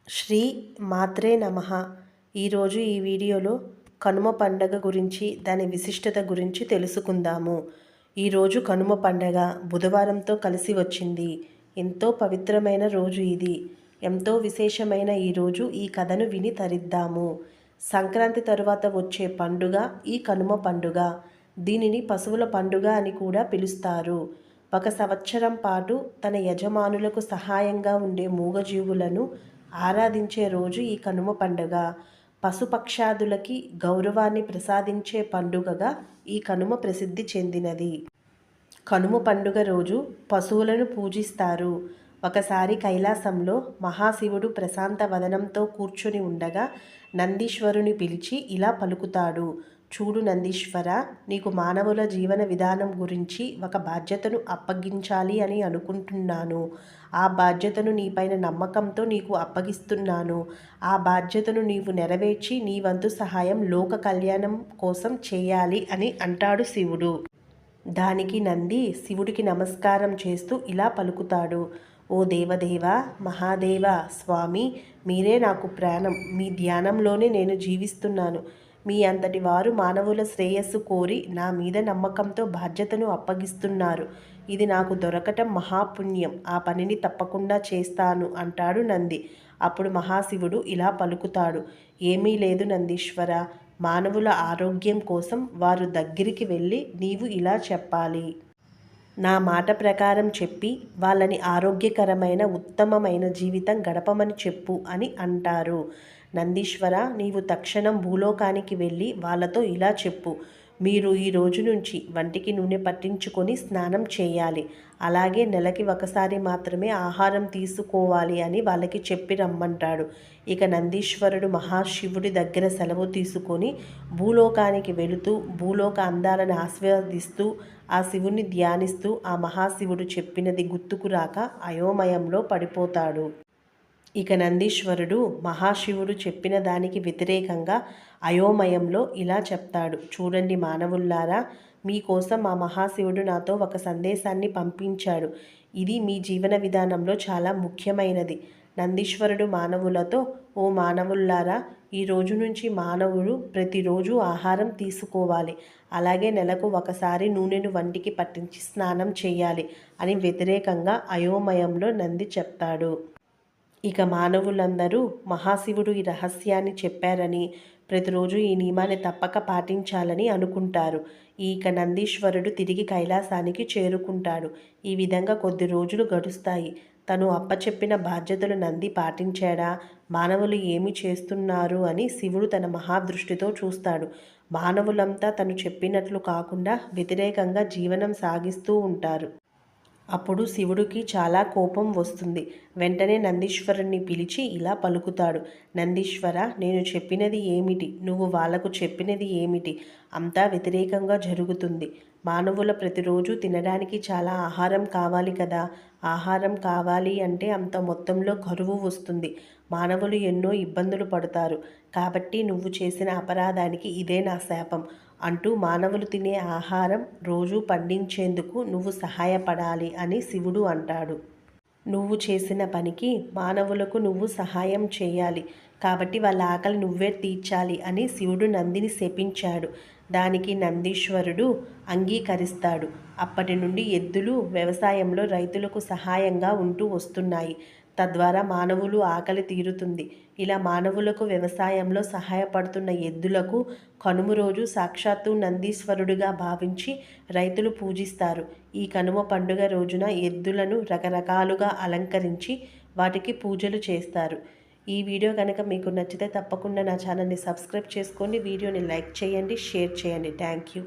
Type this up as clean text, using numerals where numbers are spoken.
శ్రీ మాత్రే నమః. ఈరోజు ఈ వీడియోలో కనుమ పండగ గురించి దాని విశిష్టత గురించి తెలుసుకుందాము. ఈరోజు కనుమ పండగ బుధవారంతో కలిసి వచ్చింది. ఎంతో పవిత్రమైన రోజు ఇది. ఎంతో విశేషమైన ఈరోజు ఈ కథను విని తరిద్దాము. సంక్రాంతి తరువాత వచ్చే పండుగ ఈ కనుమ పండుగ. దీనిని పశువుల పండుగ అని కూడా పిలుస్తారు. ఒక సంవత్సరం పాటు తన యజమానులకు సహాయంగా ఉండే మూగజీవులను ఆరాధించే రోజు ఈ కనుమ పండుగ. పశుపక్షాదులకి గౌరవాన్ని ప్రసాదించే పండుగగా ఈ కనుమ ప్రసిద్ధి చెందినది. కనుమ పండుగ రోజు పశువులను పూజిస్తారు. ఒకసారి కైలాసంలో మహాశివుడు ప్రశాంత వదనంతో కూర్చొని ఉండగా నందీశ్వరుని పిలిచి ఇలా పలుకుతాడు. చూడు నందీశ్వర, నీకు మానవుల జీవన విధానం గురించి ఒక బాధ్యతను అప్పగించాలి అని అనుకుంటున్నాను. ఆ బాధ్యతను నీపైన నమ్మకంతో నీకు అప్పగిస్తున్నాను. ఆ బాధ్యతను నీవు నెరవేర్చి నీ వంతు సహాయం లోక కళ్యాణం కోసం చేయాలి అని అంటాడు శివుడు. దానికి నంది శివుడికి నమస్కారం చేస్తూ ఇలా పలుకుతాడు. ఓ దేవదేవ, మహాదేవ, స్వామి, మీరే నాకు ప్రాణం. మీ ధ్యానంలోనే నేను జీవిస్తున్నాను. మీ అంతటి వారు మానవుల శ్రేయస్సు కోరి నా మీద నమ్మకంతో బాధ్యతను అప్పగిస్తున్నారు. ఇది నాకు దొరకటం మహాపుణ్యం. ఆ పనిని తప్పకుండా చేస్తాను అంటాడు నంది. అప్పుడు మహాశివుడు ఇలా పలుకుతాడు. ఏమీ లేదు నందీశ్వర, మానవుల ఆరోగ్యం కోసం వారు దగ్గరికి వెళ్ళి నీవు ఇలా చెప్పాలి. నా మాట ప్రకారం చెప్పి వాళ్ళని ఆరోగ్యకరమైన ఉత్తమమైన జీవితం గడపమని చెప్పు అని అంటారు. నందీశ్వర, నీవు తక్షణం భూలోకానికి వెళ్ళి వాళ్ళతో ఇలా చెప్పు. మీరు ఈ రోజు నుంచి వంటికి నూనె పట్టించుకొని స్నానం చేయాలి. అలాగే నెలకి ఒకసారి మాత్రమే ఆహారం తీసుకోవాలి అని వాళ్ళకి చెప్పి రమ్మంటాడు. ఇక నందీశ్వరుడు మహాశివుడి దగ్గర సెలవు తీసుకొని భూలోకానికి వెళుతూ భూలోక అందాలను ఆస్వాదిస్తూ ఆ శివుని ధ్యానిస్తూ ఆ మహాశివుడు చెప్పినది గుర్తుకు రాక అయోమయంలో పడిపోతాడు. ఇక నందీశ్వరుడు మహాశివుడు చెప్పిన దానికి వ్యతిరేకంగా అయోమయంలో ఇలా చెప్తాడు. చూడండి మానవుల్లారా, మీకోసం ఆ మహాశివుడు నాతో ఒక సందేశాన్ని పంపించాడు. ఇది మీ జీవన విధానంలో చాలా ముఖ్యమైనది. నందీశ్వరుడు మానవులతో, ఓ మానవుల్లారా, ఈ రోజు నుంచి మానవుడు ప్రతిరోజు ఆహారం తీసుకోవాలి. అలాగే నెలకు ఒకసారి నూనెను వంటికి పట్టించి స్నానం చేయాలి అని వ్యతిరేకంగా అయోమయంలో నంది చెప్తాడు. ఇక మానవులందరూ మహాశివుడు ఈ రహస్యాన్ని చెప్పారని, ప్రతిరోజు ఈ నియమాన్ని తప్పక పాటించాలని అనుకుంటారు. ఇక నందీశ్వరుడు తిరిగి కైలాసానికి చేరుకుంటాడు. ఈ విధంగా కొద్ది రోజులు గడుస్తాయి. తను అప్పచెప్పిన బాధ్యతలు నంది పాటించాడా, మానవులు ఏమి చేస్తున్నారు అని శివుడు తన మహాదృష్టితో చూస్తాడు. మానవులంతా తను చెప్పినట్లు కాకుండా వ్యతిరేకంగా జీవనం సాగిస్తూ ఉంటారు. అప్పుడు శివుడికి చాలా కోపం వస్తుంది. వెంటనే నందీశ్వరుణ్ణి పిలిచి ఇలా పలుకుతాడు. నందీశ్వర, నేను చెప్పినది ఏమిటి? నువ్వు వాళ్లకు చెప్పినది ఏమిటి? అంతా వ్యతిరేకంగా జరుగుతుంది. మానవుల ప్రతిరోజు తినడానికి చాలా ఆహారం కావాలి కదా. ఆహారం కావాలి అంటే అంత మొత్తంలో కరువు వస్తుంది. మానవులు ఎన్నో ఇబ్బందులు పడతారు. కాబట్టి నువ్వు చేసిన అపరాధానికి ఇదే నా శాపం అంటూ మానవులు తినే ఆహారం రోజు పండించేందుకు నువ్వు సహాయపడాలి అని శివుడు అంటాడు. నువ్వు చేసిన పనికి మానవులకు నువ్వు సహాయం చేయాలి. కాబట్టి వాళ్ళ ఆకలి నువ్వే తీర్చాలి అని శివుడు నందిని శపించాడు. దానికి నందీశ్వరుడు అంగీకరిస్తాడు. అప్పటి నుండి ఎద్దులు వ్యవసాయంలో రైతులకు సహాయంగా ఉంటూ వస్తున్నాయి. తద్వారా మానవులు ఆకలి తీరుతుంది. ఇలా మానవులకు వ్యవసాయంలో సహాయపడుతున్న ఎద్దులకు కనుమ రోజు సాక్షాత్తు నందీశ్వరుడుగా భావించి రైతులు పూజిస్తారు. ఈ కనుమ పండుగ రోజున ఎద్దులను రకరకాలుగా అలంకరించి వాటికి పూజలు చేస్తారు. ఈ వీడియో కనుక మీకు నచ్చితే తప్పకుండా నా ఛానల్ని సబ్స్క్రైబ్ చేసుకోండి. వీడియోని లైక్ చేయండి, షేర్ చేయండి. Thank you.